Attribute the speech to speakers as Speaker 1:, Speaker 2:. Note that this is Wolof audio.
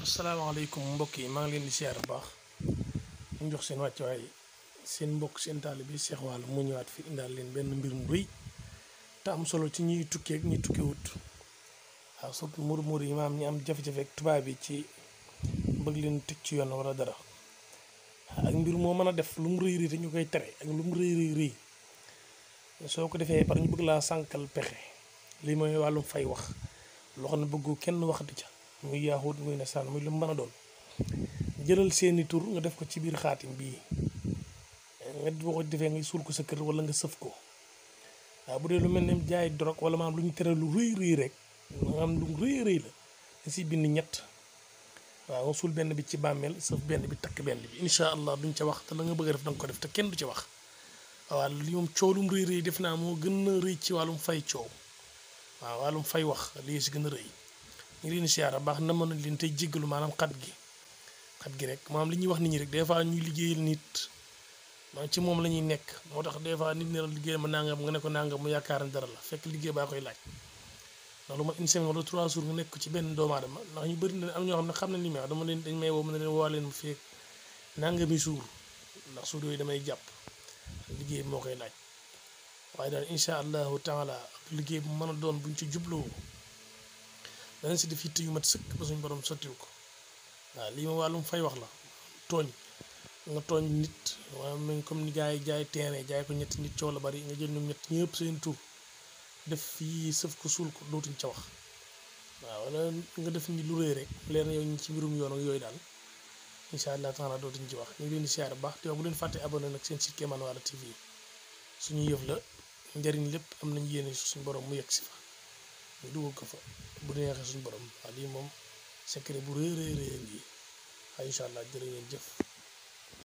Speaker 1: asalaamaaleykum mbokk yi maa ngi leen di siyaar bu baax ñu jox seen wàccuwaay seen mbokk seen taalibe bi Cheikh Walo mu ñëwaat fi indaal leen benn mbir mu rëy te am solo ci ñiy tukkee ak ñi tukkiwut waaw surtout muur yi maam ñi am jafe-jafe ak tubaab yi ci bëgg leen teg ci yoon wala dara ak mbir moo mën a def lu mu rëy rëy te ñu koy tere ak lu mu rëy rëy soo ko defee par ñu bëgg laa sànkal pexe lii mooy wàllum fay wax loo xam ne bëggu kenn waxati ca muy yaahut muy nasaan muy lu mu mën a doon jëlal seeni tur nga def ko ci biir xaatim bii nga boo ko defee ngay suul ko sa kër wala nga sëf ko waaw bu dee lu mel ne jaay dorog wala maanaam lu ñu tere lu rëy rek nga am lu rëy la nga si bind ñett waaw nga suul benn bi ci bàmmeel sëf benn bi takk benn bi incha allah duñ ca wax te la nga bëgg a def da nga ko def te kenn du ci wax waaw li moom coow lum rëy def naa moo gën a rëy ci wàllum fay coow waaw wàllum fay wax lii si gën a rëy ñu ngi leen di siyaara baax na mën na leen tey jéggalu maanaam xat gi rek maanaam li ñuy wax nit ñi rek des fois ñuy liggéeyal nit maanaam ci moom la ñuy nekk moo tax des fois nit ne la liggéeyal ma nangam nga ne ko nangam mu yaakaar ne dara la fekk liggéey baa koy laaj ndax lu ma une semaine wala 3 jours nga nekk ci benn doomu aadama ndax ñu bëri na am ñoo xam ne xam nañ li may wax dama leen dañ may woo mën na leen woo leen mu feek nangami suur ndax suur yooyu damay jàpp liggéey moo koy laaj waaye daal incha allahu taala liggéey bu mën a doon buñ ci jubloo danañ si def yitte yu mat sëkk ba suñ borom sottil ko waaw lii ma wàllum fay wax la tooñ nga tooñ nit waaye même comme ni gars yi jaay teene jaay ko ñetti nit coow la bari nga jël ñoom ñett ñëpp seen tur def fii sëf ko suul ko dootuñ ca wax waaw wala nga def ni lu rëy rek leer na yow ñu ci mbirum yoon ak yooyu daal incha allah taala dootuñ ci wax ñu ngi leen di siyaare baax te yow bu leen fàtte abonné nag seen site Kémane Walo TV suñu yëf la njëriñ lépp am nañ yéene suñu borom mu yegg si fa ñu dugal ko fa bu neexee suñu borom waaw lii moom secret bu rëy ngi incha allah jërë ngeen jëf